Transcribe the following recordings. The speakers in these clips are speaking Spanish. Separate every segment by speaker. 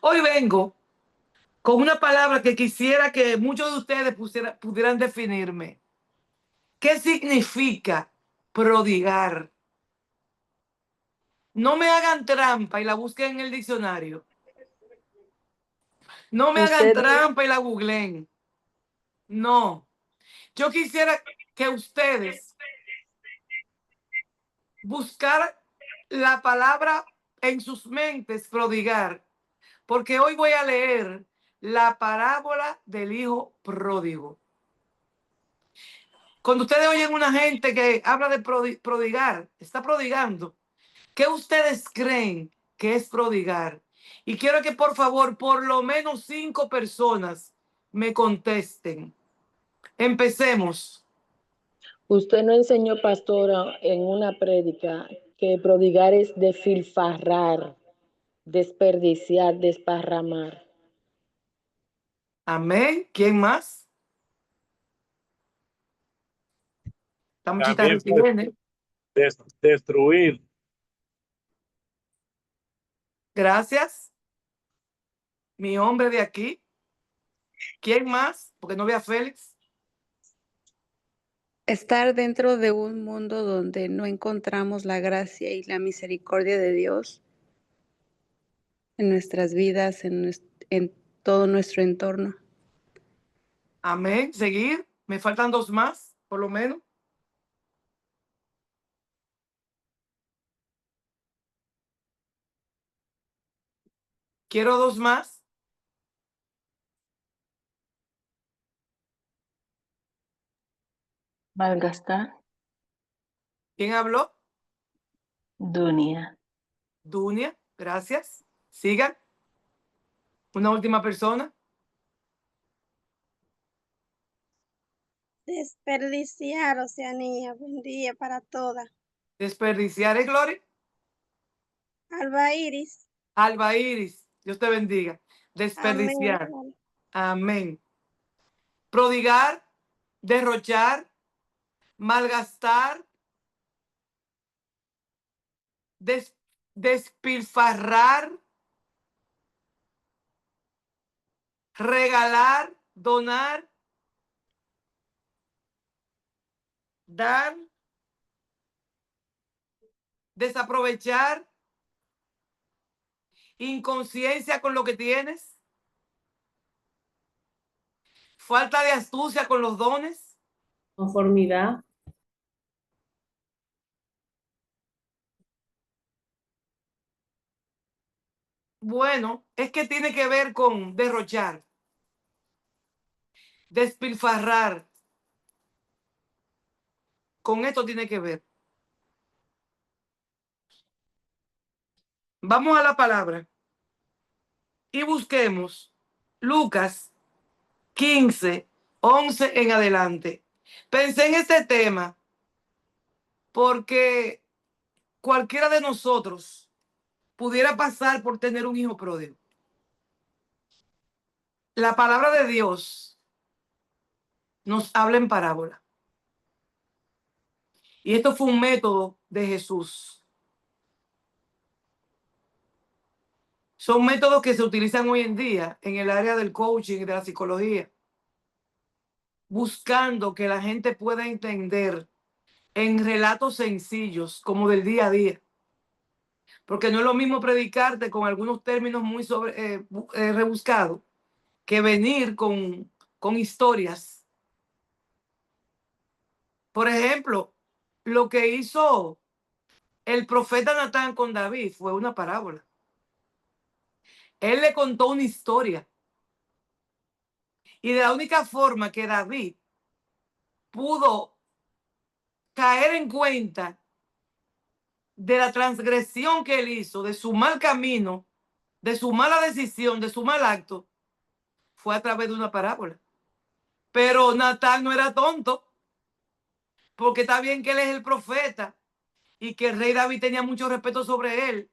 Speaker 1: Hoy vengo con una palabra que quisiera que muchos de ustedes pudieran definirme. ¿Qué significa prodigar? No me hagan trampa y la busquen en el diccionario. No me hagan
Speaker 2: Usted,
Speaker 1: trampa y la googleen. No. Yo quisiera que ustedes buscaran la palabra en sus mentes, prodigar, porque hoy voy a leer la parábola del hijo pródigo. Cuando ustedes oyen una gente que habla de prodigar, está prodigando, ¿qué ustedes creen que es prodigar? Y quiero que por favor, por lo menos 5 personas me contesten. Empecemos.
Speaker 2: usted no enseñó, pastora, en una prédica que prodigar es despilfarrar, desperdiciar, desparramar.
Speaker 1: Amén. ¿Quién más? La muchita
Speaker 3: También fue
Speaker 1: retiene.
Speaker 3: destruir.
Speaker 1: Gracias. Mi hombre de aquí. ¿Quién más? Porque no veo a Félix.
Speaker 4: Estar dentro de un mundo donde no encontramos la gracia y la misericordia de Dios en nuestras vidas, en todo nuestro entorno.
Speaker 1: Amén. Seguir. Me faltan 2 más, por lo menos. Quiero 2 más.
Speaker 5: Malgastar,
Speaker 1: ¿Quién habló?
Speaker 5: Dunia,
Speaker 1: Dunia. Gracias. Sigan. Una última persona.
Speaker 6: Desperdiciar, Oceanía. Buen día para todas.
Speaker 1: Desperdiciar, ¿eh, Gloria?
Speaker 6: Alba Iris.
Speaker 1: Alba Iris. Dios te bendiga.
Speaker 6: Amén.
Speaker 1: Desperdiciar. Amén. Prodigar, derrochar, malgastar, despilfarrar, regalar, donar, dar, desaprovechar, inconsciencia con lo que tienes, falta de astucia con los dones,
Speaker 7: conformidad,
Speaker 1: bueno, es que tiene que ver con derrochar, despilfarrar. Con esto tiene que ver. Vamos a la palabra y busquemos Lucas 15, 11 en adelante. Pensé en este tema porque cualquiera de nosotros pudiera pasar por tener un hijo pródigo. La palabra de Dios nos habla en parábola. Y esto fue un método de Jesús. Son métodos que se utilizan hoy en día en el área del coaching y de la psicología, buscando que la gente pueda entender en relatos sencillos, como del día a día. Porque no es lo mismo predicarte con algunos términos muy rebuscados que venir con historias. Por ejemplo, lo que hizo el profeta Natán con David fue una parábola. Él le contó una historia. Y de la única forma que David pudo caer en cuenta de la transgresión que él hizo, de su mal camino, de su mala decisión, de su mal acto, fue a través de una parábola. Pero Natán no era tonto, porque está bien que él es el profeta y que el rey David tenía mucho respeto sobre él.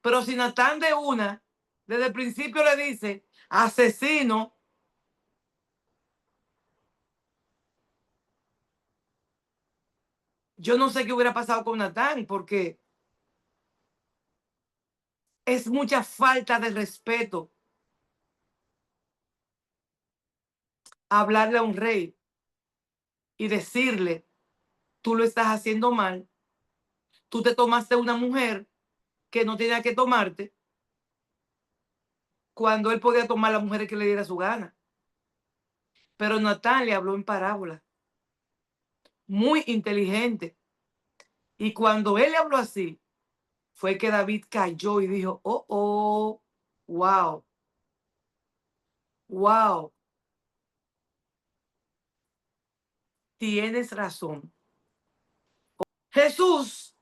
Speaker 1: Pero si Natán desde el principio le dice, asesino, yo no sé qué hubiera pasado con Natán, porque es mucha falta de respeto hablarle a un rey y decirle, tú lo estás haciendo mal, tú te tomaste una mujer que no tenía que tomarte, cuando él podía tomar la mujer que le diera su gana. Pero Natán le habló en parábola, muy inteligente. Y cuando él le habló así, fue que David cayó y dijo, oh, wow, wow, tienes razón. Jesús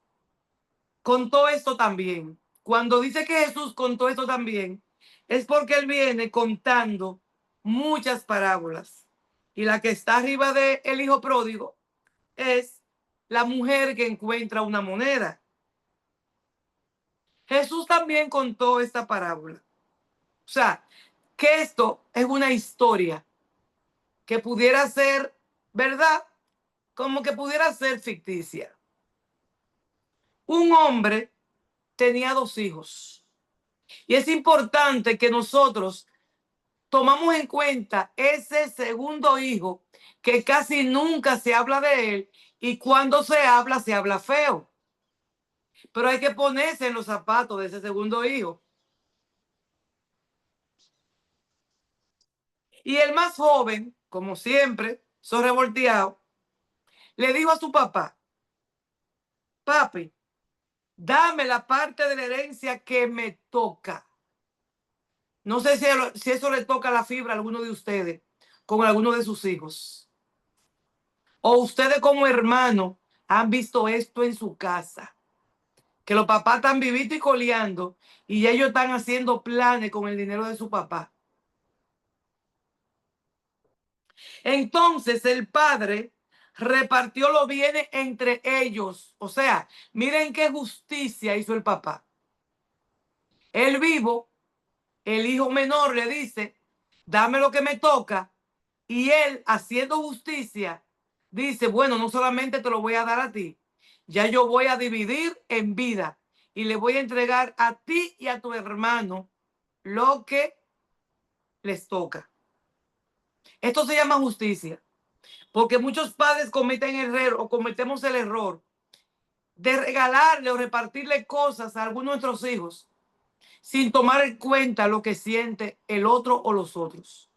Speaker 1: contó esto también. Cuando dice que Jesús contó esto también, es porque él viene contando muchas parábolas. Y la que está arriba de el hijo pródigo es la mujer que encuentra una moneda. Jesús también contó esta parábola. O sea, que esto es una historia que pudiera ser verdad, como que pudiera ser ficticia. Un hombre tenía 2 hijos. Y es importante que nosotros tomamos en cuenta ese segundo hijo, que casi nunca se habla de él, y cuando se habla feo. Pero hay que ponerse en los zapatos de ese segundo hijo. Y el más joven, como siempre, revolteado, le dijo a su papá, papi, dame la parte de la herencia que me toca. No sé si eso le toca la fibra a alguno de ustedes con alguno de sus hijos. O ustedes como hermanos han visto esto en su casa. Que los papás están vivitos y coleando y ellos están haciendo planes con el dinero de su papá. Entonces el padre repartió los bienes entre ellos. O sea, miren qué justicia hizo el papá. El vivo, el hijo menor le dice, dame lo que me toca. Y él, haciendo justicia, dice, bueno, no solamente te lo voy a dar a ti, ya yo voy a dividir en vida y le voy a entregar a ti y a tu hermano lo que les toca. Esto se llama justicia, porque muchos padres cometen el error o cometemos el error de regalarle o repartirle cosas a algunos de nuestros hijos sin tomar en cuenta lo que siente el otro o los otros.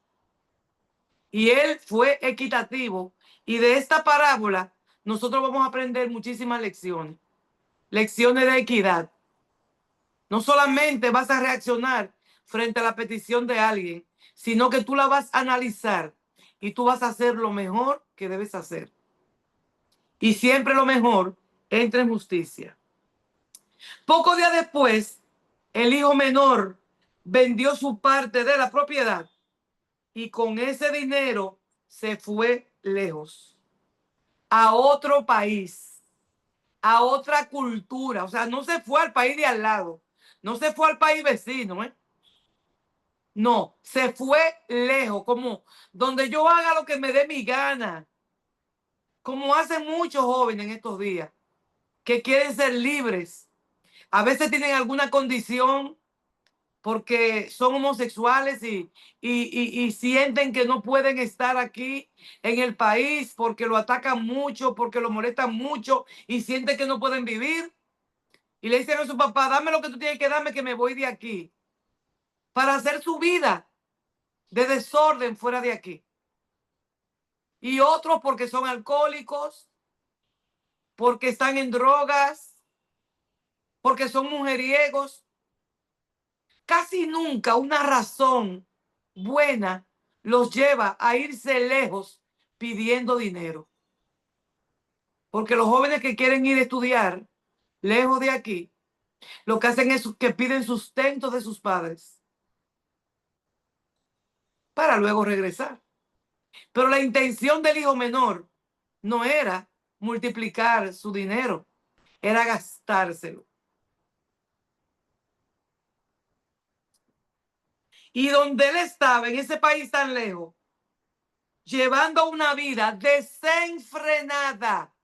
Speaker 1: Y él fue equitativo. Y de esta parábola nosotros vamos a aprender muchísimas lecciones. Lecciones de equidad. No solamente vas a reaccionar frente a la petición de alguien, sino que tú la vas a analizar y tú vas a hacer lo mejor que debes hacer. Y siempre lo mejor entra en justicia. Pocos días después, el hijo menor vendió su parte de la propiedad y con ese dinero se fue lejos, a otro país, a otra cultura. O sea, no se fue al país de al lado, no se fue al país vecino, ¿eh? No, se fue lejos, como donde yo haga lo que me dé mi gana, como hacen muchos jóvenes en estos días, que quieren ser libres. A veces tienen alguna condición porque son homosexuales y sienten que no pueden estar aquí en el país porque lo atacan mucho, porque lo molestan mucho y sienten que no pueden vivir. Y le dicen a su papá, dame lo que tú tienes que darme, que me voy de aquí, para hacer su vida de desorden fuera de aquí. Y otros porque son alcohólicos, porque están en drogas, porque son mujeriegos. Casi nunca una razón buena los lleva a irse lejos pidiendo dinero. Porque los jóvenes que quieren ir a estudiar lejos de aquí, lo que hacen es que piden sustento de sus padres para luego regresar. Pero la intención del hijo menor no era multiplicar su dinero, era gastárselo. Y donde él estaba, en ese país tan lejos, llevando una vida desenfrenada,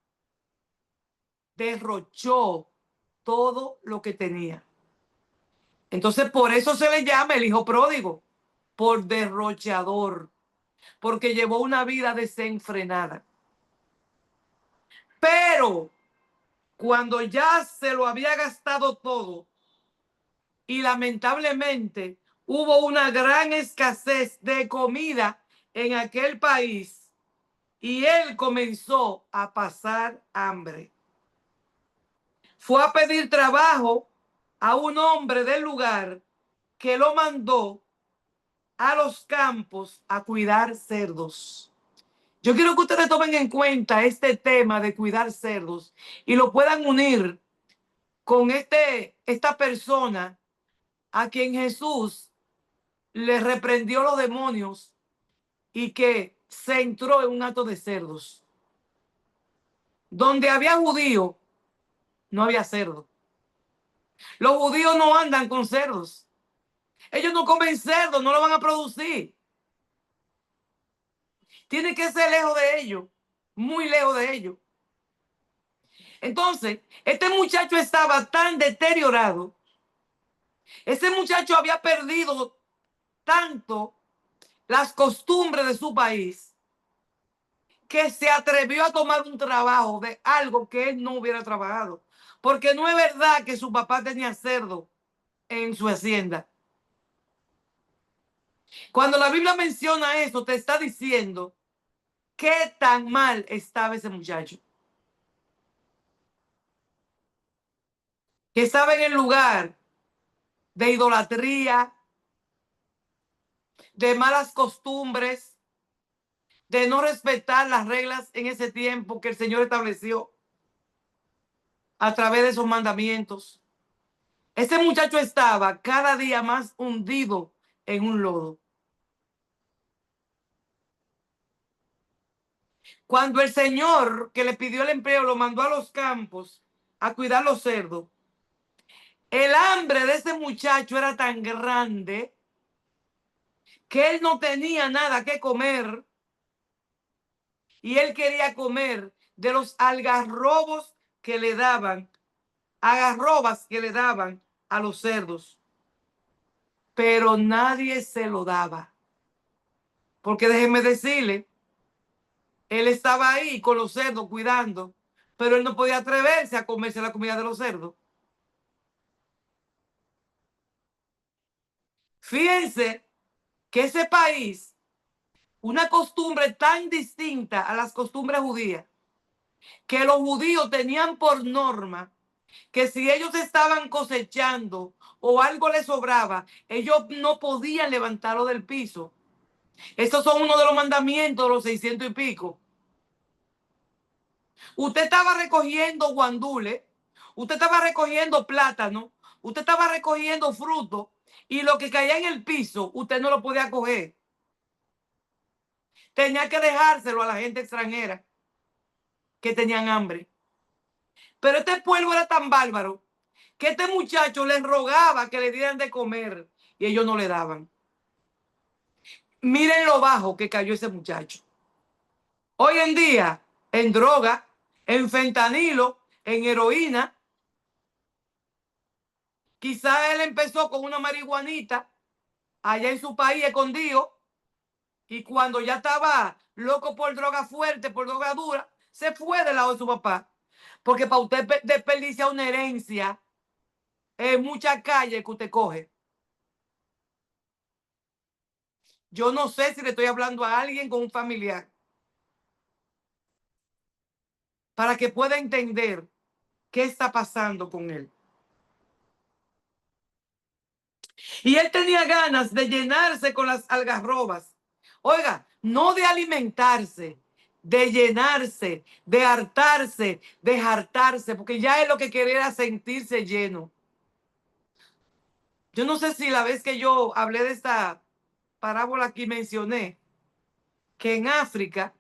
Speaker 1: derrochó todo lo que tenía. Entonces, por eso se le llama el hijo pródigo, por derrochador. porque llevó una vida desenfrenada. Pero cuando ya se lo había gastado todo y lamentablemente hubo una gran escasez de comida en aquel país y él comenzó a pasar hambre, fue a pedir trabajo a un hombre del lugar que lo mandó a los campos a cuidar cerdos. Yo quiero que ustedes tomen en cuenta este tema de cuidar cerdos y lo puedan unir con esta persona a quien Jesús le reprendió los demonios y que se entró en un hato de cerdos. Donde había judío, no había cerdo. Los judíos no andan con cerdos. Ellos no comen cerdo, no lo van a producir. Tiene que ser lejos de ellos, muy lejos de ellos. Entonces, este muchacho estaba tan deteriorado, ese muchacho había perdido tanto las costumbres de su país, que se atrevió a tomar un trabajo de algo que él no hubiera trabajado. Porque no es verdad que su papá tenía cerdo en su hacienda. Cuando la Biblia menciona eso, te está diciendo qué tan mal estaba ese muchacho. Que estaba en el lugar de idolatría, de malas costumbres, de no respetar las reglas en ese tiempo que el Señor estableció a través de esos mandamientos. Ese muchacho estaba cada día más hundido en un lodo. Cuando el Señor que le pidió el empleo lo mandó a los campos a cuidar los cerdos, el hambre de ese muchacho era tan grande que él no tenía nada que comer y él quería comer de los algarrobos que le daban, algarrobas que le daban a los cerdos. Pero nadie se lo daba. Porque déjenme decirle, él estaba ahí con los cerdos cuidando, pero él no podía atreverse a comerse la comida de los cerdos. Fíjense que ese país, una costumbre tan distinta a las costumbres judías, que los judíos tenían por norma que si ellos estaban cosechando o algo les sobraba, ellos no podían levantarlo del piso. Esos son uno de los mandamientos de los 600 y pico. Usted estaba recogiendo guandules, usted estaba recogiendo plátano, usted estaba recogiendo fruto y lo que caía en el piso, usted no lo podía coger. Tenía que dejárselo a la gente extranjera que tenían hambre. Pero este pueblo era tan bárbaro que este muchacho les rogaba que le dieran de comer y ellos no le daban. Miren lo bajo que cayó ese muchacho. Hoy en día, en droga, en fentanilo, en heroína. Quizá él empezó con una marihuanita allá en su país escondido y cuando ya estaba loco por droga fuerte, por droga dura, se fue del lado de su papá. Porque para usted desperdiciar una herencia en muchas calles que usted coge. Yo no sé si le estoy hablando a alguien con un familiar para que pueda entender qué está pasando con él. Y él tenía ganas de llenarse con las algarrobas. Oiga, no de alimentarse, de llenarse, de hartarse, de hartarse, porque ya es lo que quería era sentirse lleno. Yo no sé si la vez que yo hablé de esta parábola aquí mencioné que en África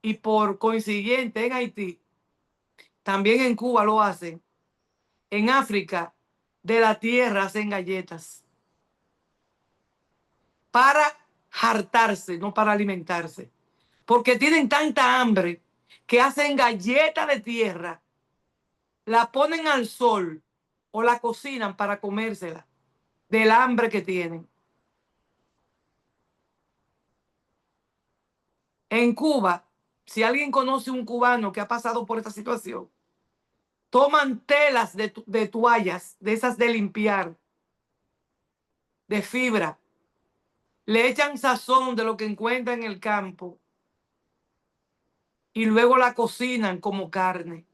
Speaker 1: y por consiguiente en Haití, también en Cuba lo hacen. En África, de la tierra hacen galletas para hartarse, no para alimentarse. Porque tienen tanta hambre que hacen galletas de tierra, la ponen al sol o la cocinan para comérsela del hambre que tienen. En Cuba, si alguien conoce un cubano que ha pasado por esta situación, toman telas de toallas, de esas de limpiar, de fibra, le echan sazón de lo que encuentran en el campo y luego la cocinan como carne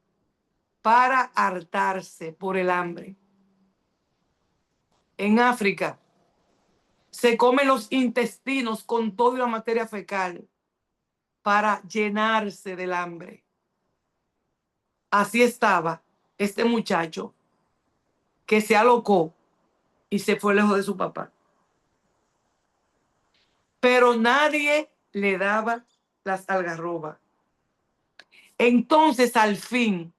Speaker 1: para hartarse por el hambre. En África se comen los intestinos con toda la materia fecal para llenarse del hambre. Así estaba este muchacho que se alocó y se fue lejos de su papá. Pero nadie le daba las algarrobas. Entonces, al fin,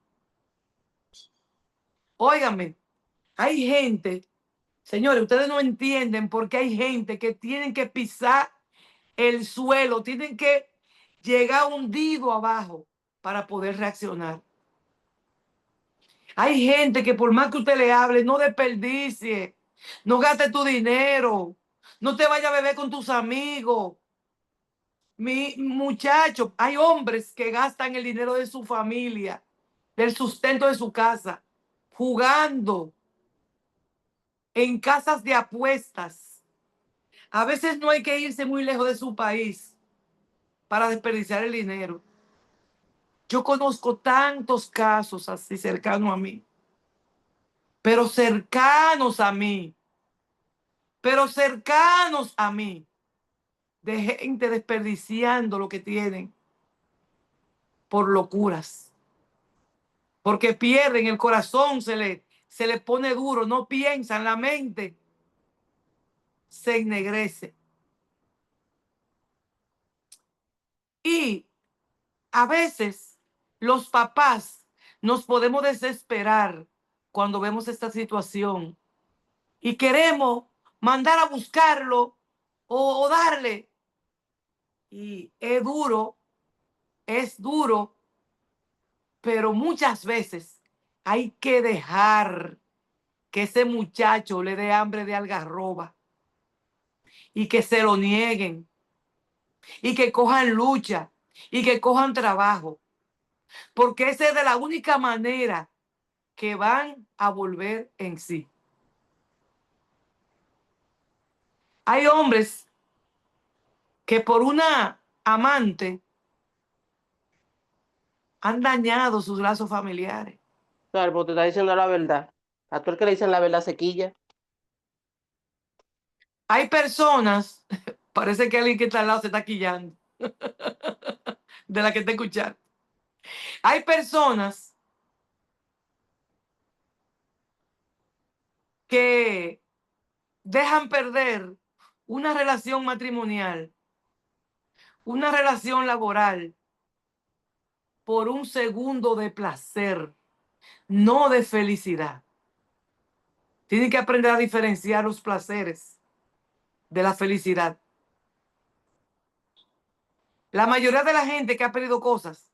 Speaker 1: óigame, hay gente, señores, ustedes no entienden por qué hay gente que tienen que pisar el suelo, tienen que llegar hundido abajo para poder reaccionar. Hay gente que por más que usted le hable, no desperdicie, no gaste tu dinero, no te vayas a beber con tus amigos. Mi muchacho, hay hombres que gastan el dinero de su familia, del sustento de su casa, jugando en casas de apuestas. A veces no hay que irse muy lejos de su país para desperdiciar el dinero. Yo conozco tantos casos así cercanos a mí, pero cercanos a mí, de gente desperdiciando lo que tienen por locuras. Porque pierden el corazón, se le pone duro, no piensan, la mente se ennegrece. Y a veces los papás nos podemos desesperar cuando vemos esta situación y queremos mandar a buscarlo o darle. Y es duro, pero muchas veces hay que dejar que ese muchacho le dé hambre de algarroba y que se lo nieguen y que cojan lucha y que cojan trabajo, porque esa es de la única manera que van a volver en sí. Hay hombres que por una amante han dañado sus lazos familiares.
Speaker 8: Claro, porque te está diciendo la verdad. A tú el que le dicen la verdad sequilla.
Speaker 1: Hay personas, parece que alguien que está al lado se está quillando de la que está escuchando. Hay personas que dejan perder una relación matrimonial, una relación laboral, por un segundo de placer, no de felicidad. Tienen que aprender a diferenciar los placeres de la felicidad. La mayoría de la gente que ha perdido cosas,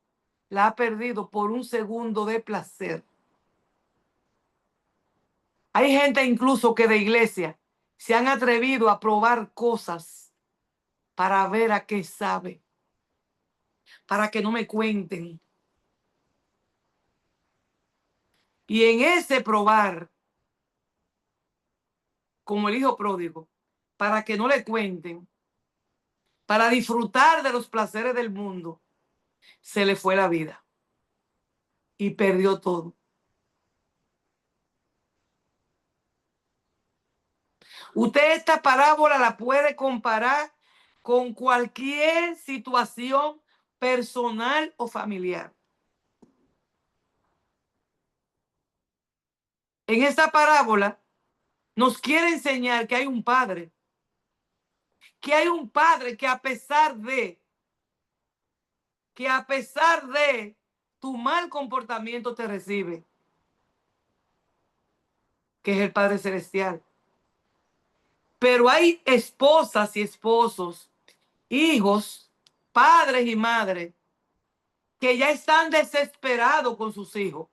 Speaker 1: la ha perdido por un segundo de placer. Hay gente incluso que de iglesia se han atrevido a probar cosas para ver a qué sabe, para que no me cuenten. Y en ese probar, como el hijo pródigo, para que no le cuenten, para disfrutar de los placeres del mundo, se le fue la vida y perdió todo. Usted esta parábola la puede comparar con cualquier situación personal o familiar. En esta parábola nos quiere enseñar que hay un padre que a pesar de tu mal comportamiento te recibe, que es el Padre Celestial. Pero hay esposas y esposos, hijos, padres y madres, que ya están desesperados con sus hijos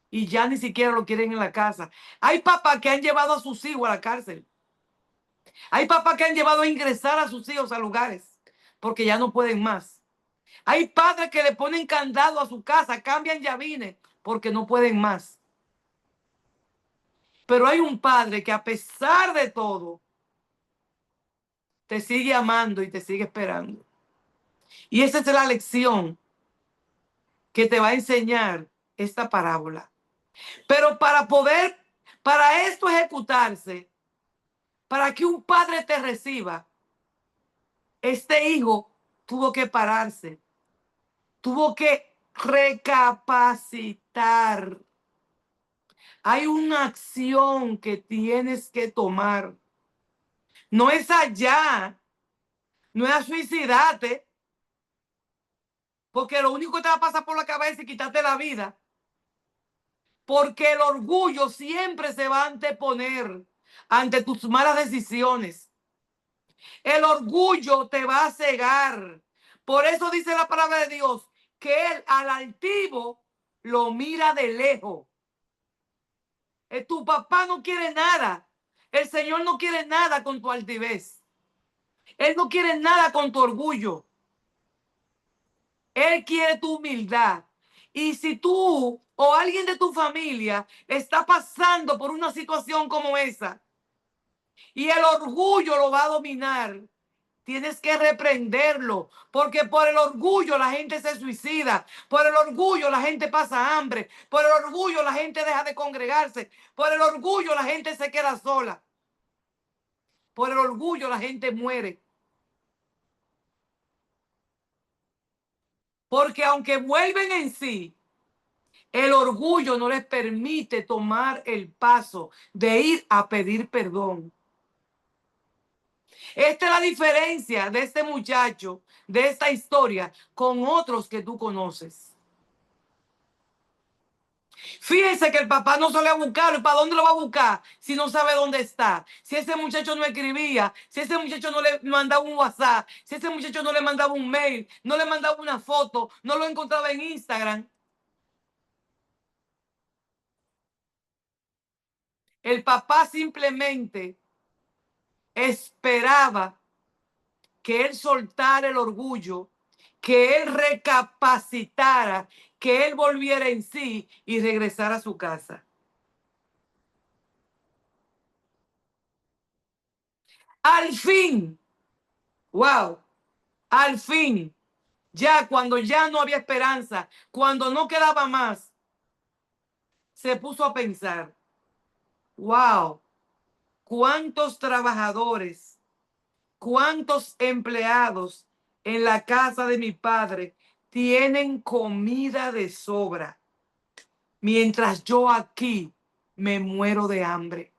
Speaker 1: y ya ni siquiera lo quieren en la casa. Hay papás que han llevado a sus hijos a la cárcel. Hay papás que han llevado a ingresar a sus hijos a lugares porque ya no pueden más. Hay padres que le ponen candado a su casa, cambian llavines porque no pueden más. Pero hay un padre que a pesar de todo te sigue amando y te sigue esperando. Y esa es la lección que te va a enseñar esta parábola. Pero para esto ejecutarse, para que un padre te reciba, este hijo tuvo que pararse, tuvo que recapacitar. Hay una acción que tienes que tomar. No es allá, no es a suicidarte, porque lo único que te va a pasar por la cabeza es quitarte la vida. Porque el orgullo siempre se va a anteponer ante tus malas decisiones. El orgullo te va a cegar. Por eso dice la palabra de Dios que él al altivo lo mira de lejos. Tu papá no quiere nada. El Señor no quiere nada con tu altivez. Él no quiere nada con tu orgullo. Él quiere tu humildad. Y si tú o alguien de tu familia está pasando por una situación como esa y el orgullo lo va a dominar, tienes que reprenderlo, porque por el orgullo la gente se suicida, por el orgullo la gente pasa hambre, por el orgullo la gente deja de congregarse, por el orgullo la gente se queda sola, por el orgullo la gente muere. Porque aunque vuelven en sí, el orgullo no les permite tomar el paso de ir a pedir perdón. Esta es la diferencia de este muchacho, de esta historia, con otros que tú conoces. Fíjense que el papá no sale a buscarlo. ¿Y para dónde lo va a buscar si no sabe dónde está? Si ese muchacho no escribía, si ese muchacho no le mandaba un WhatsApp, si ese muchacho no le mandaba un mail, no le mandaba una foto, no lo encontraba en Instagram. El papá simplemente esperaba que él soltara el orgullo, que él recapacitara, que él volviera en sí y regresara a su casa. Al fin, wow, al fin, ya cuando ya no había esperanza, cuando no quedaba más, se puso a pensar, wow, cuántos trabajadores, cuántos empleados en la casa de mi padre tienen comida de sobra, mientras yo aquí me muero de hambre.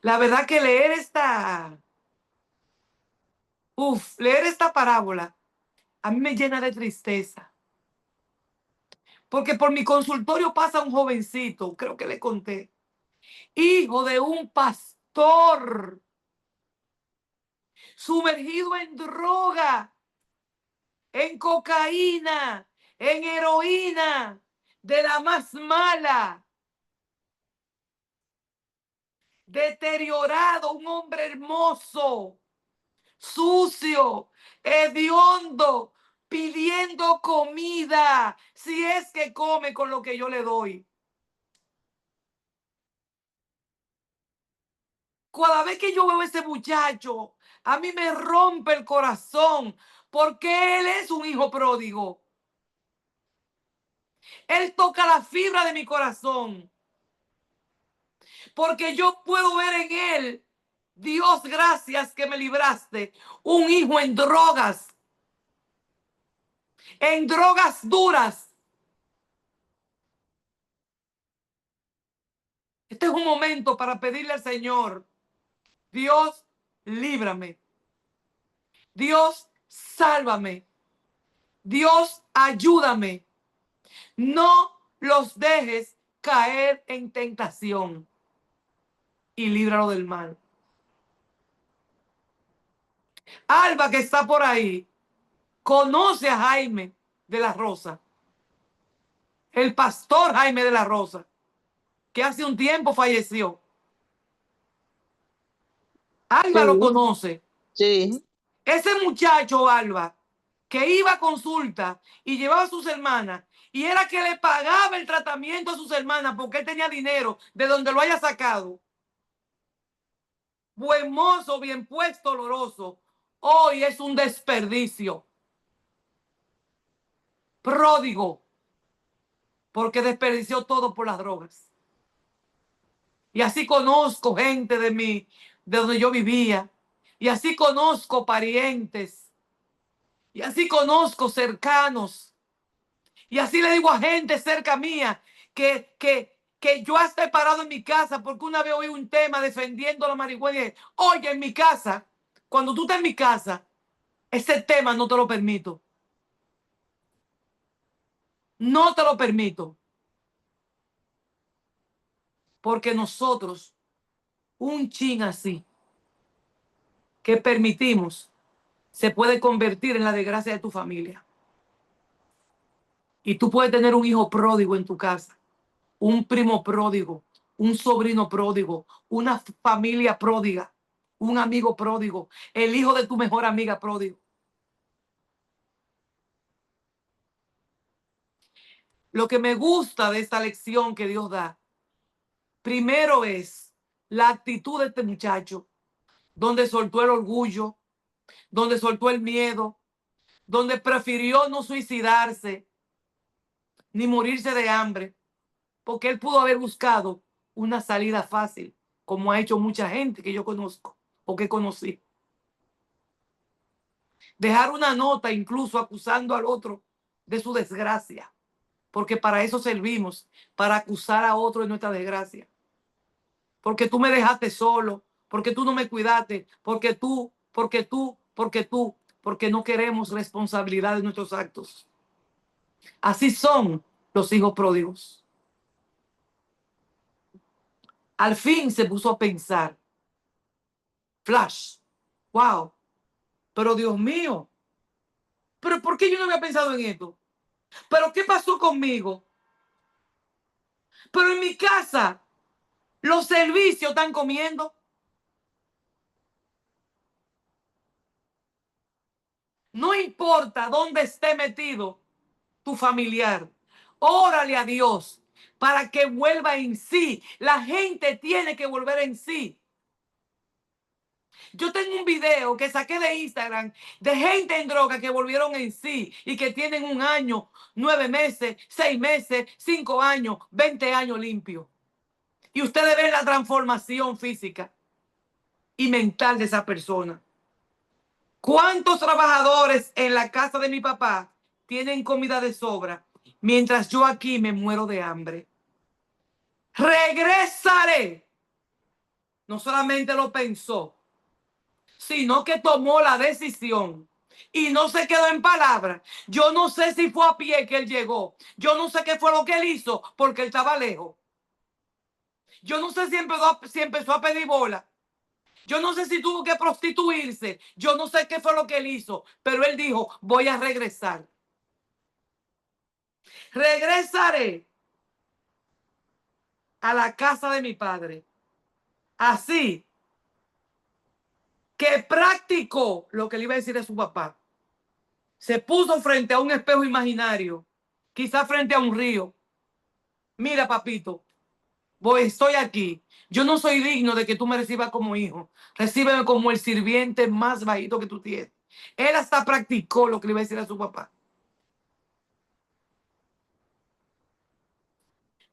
Speaker 1: La verdad que leer esta parábola a mí me llena de tristeza. Porque por mi consultorio pasa un jovencito, creo que le conté, hijo de un pastor, sumergido en droga, en cocaína, en heroína, de la más mala, deteriorado, un hombre hermoso, sucio, hediondo, pidiendo comida, si es que come con lo que yo le doy. Cada vez que yo veo a ese muchacho, a mí me rompe el corazón, porque él es un hijo pródigo. Él toca la fibra de mi corazón, porque yo puedo ver en él, Dios, gracias que me libraste, un hijo en drogas duras. Este es un momento para pedirle al Señor, Dios, líbrame. Dios, sálvame. Dios, ayúdame. No los dejes caer en tentación y líbralo del mal. Alba, que está por ahí, conoce a Jaime de la Rosa, el pastor Jaime de la Rosa, que hace un tiempo falleció. Alba lo conoce.
Speaker 8: Sí.
Speaker 1: Ese muchacho, Alba, que iba a consulta y llevaba a sus hermanas y era que le pagaba el tratamiento a sus hermanas porque él tenía dinero de donde lo haya sacado. Buen mozo, bien puesto, oloroso. Hoy es un desperdicio. Pródigo. Porque desperdició todo por las drogas. Y así conozco gente de donde yo vivía. Y así conozco parientes. Y así conozco cercanos. Y así le digo a gente cerca mía que yo hasta he parado en mi casa porque una vez oí un tema defendiendo la marihuana. Y dije, oye, en mi casa, cuando tú estás en mi casa, ese tema no te lo permito. No te lo permito. Porque nosotros, un chin así, que permitimos, se puede convertir en la desgracia de tu familia. Y tú puedes tener un hijo pródigo en tu casa, un primo pródigo, un sobrino pródigo, una familia pródiga, un amigo pródigo, el hijo de tu mejor amiga pródigo. Lo que me gusta de esta lección que Dios da, primero es la actitud de este muchacho, donde soltó el orgullo, donde soltó el miedo, donde prefirió no suicidarse ni morirse de hambre, porque él pudo haber buscado una salida fácil, como ha hecho mucha gente que yo conozco o que conocí. Dejar una nota incluso acusando al otro de su desgracia, porque para eso servimos, para acusar a otro de nuestra desgracia. Porque tú me dejaste solo, porque tú no me cuidaste, porque no queremos responsabilidad de nuestros actos. Así son los hijos pródigos. Al fin se puso a pensar. Flash. Wow. Pero Dios mío. ¿Pero por qué yo no había pensado en esto? ¿Pero qué pasó conmigo? Pero en mi casa los servicios están comiendo. No importa dónde esté metido tu familiar. Órale a Dios para que vuelva en sí. La gente tiene que volver en sí. Yo tengo un video que saqué de Instagram de gente en droga que volvieron en sí y que tienen 1 año, 9 meses, 6 meses, 5 años, 20 años limpio. Y ustedes ven la transformación física y mental de esa persona. ¿Cuántos trabajadores en la casa de mi papá tienen comida de sobra mientras yo aquí me muero de hambre? Regresaré. No solamente lo pensó, sino que tomó la decisión y no se quedó en palabras. Yo no sé si fue a pie que él llegó. Yo no sé qué fue lo que él hizo porque él estaba lejos. Yo no sé si empezó a pedir bola. Yo no sé si tuvo que prostituirse. Yo no sé qué fue lo que él hizo, pero él dijo, voy a regresar. Regresaré a la casa de mi padre. Así que practicó lo que le iba a decir a su papá. Se puso frente a un espejo imaginario, quizás frente a un río. Mira, papito, estoy aquí. Yo no soy digno de que tú me recibas como hijo. Recíbeme como el sirviente más bajito que tú tienes. Él hasta practicó lo que le iba a decir a su papá.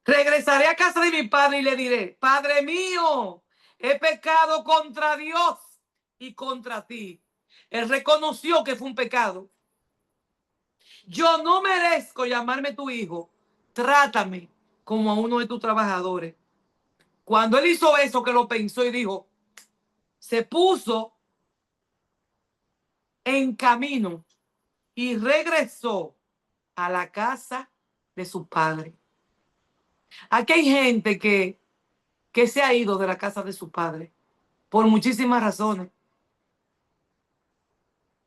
Speaker 1: Regresaré a casa de mi padre y le diré, Padre mío, he pecado contra Dios y contra ti. Él reconoció que fue un pecado. Yo no merezco llamarme tu hijo. Trátame como a uno de tus trabajadores. Cuando él hizo eso, que lo pensó y dijo, se puso en camino y regresó a la casa de su padre. Aquí hay gente que se ha ido de la casa de su padre por muchísimas razones.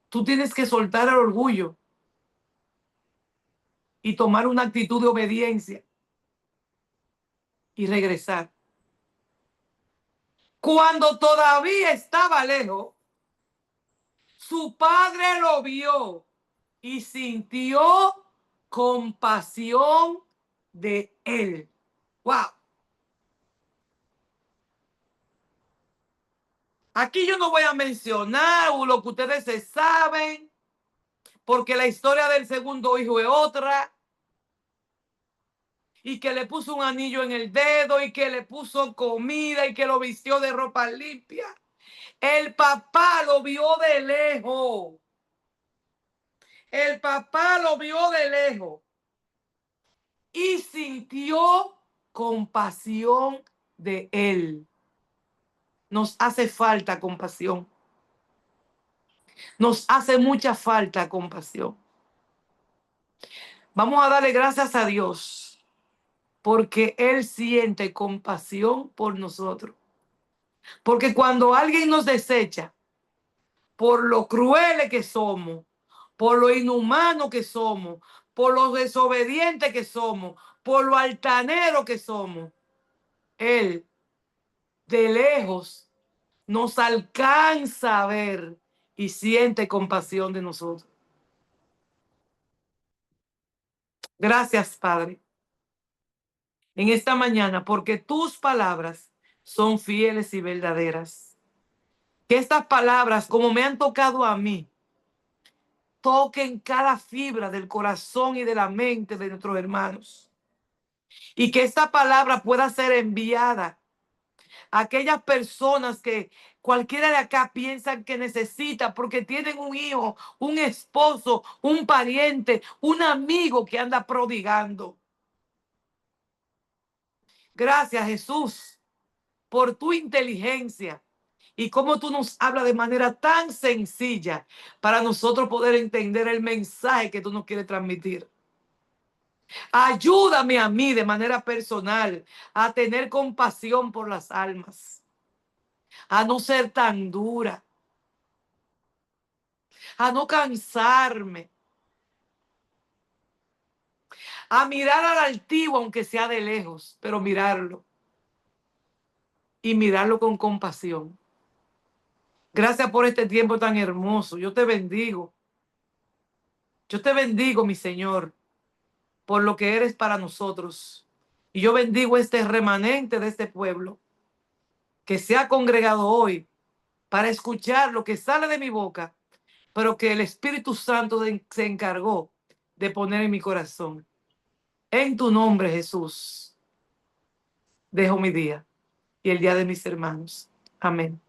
Speaker 1: Tú tienes que soltar el orgullo y tomar una actitud de obediencia y regresar. Cuando todavía estaba lejos, su padre lo vio y sintió compasión de él. ¡Wow! Aquí yo no voy a mencionar lo que ustedes se saben, porque la historia del segundo hijo es otra. Y que le puso un anillo en el dedo y que le puso comida y que lo vistió de ropa limpia. El papá lo vio de lejos. El papá lo vio de lejos y sintió compasión de él. Nos hace falta compasión. Nos hace mucha falta compasión. Vamos a darle gracias a Dios porque Él siente compasión por nosotros. Porque cuando alguien nos desecha por lo crueles que somos, por lo inhumano que somos, por lo desobedientes que somos, por lo altanero que somos, Él de lejos nos alcanza a ver y siente compasión de nosotros. Gracias, Padre, en esta mañana, porque tus palabras son fieles y verdaderas. Que estas palabras, como me han tocado a mí, toquen cada fibra del corazón y de la mente de nuestros hermanos. Y que esta palabra pueda ser enviada a aquellas personas que cualquiera de acá piensan que necesita porque tienen un hijo, un esposo, un pariente, un amigo que anda prodigando. Gracias, Jesús, por tu inteligencia y cómo tú nos hablas de manera tan sencilla para nosotros poder entender el mensaje que tú nos quieres transmitir. Ayúdame a mí de manera personal a tener compasión por las almas, a no ser tan dura, a no cansarme, a mirar al altivo aunque sea de lejos, pero mirarlo y mirarlo con compasión. Gracias por este tiempo tan hermoso. Yo te bendigo. Yo te bendigo, mi Señor, por lo que eres para nosotros. Y yo bendigo este remanente de este pueblo que se ha congregado hoy para escuchar lo que sale de mi boca, pero que el Espíritu Santo se encargó de poner en mi corazón. En tu nombre, Jesús, dejo mi día y el día de mis hermanos. Amén.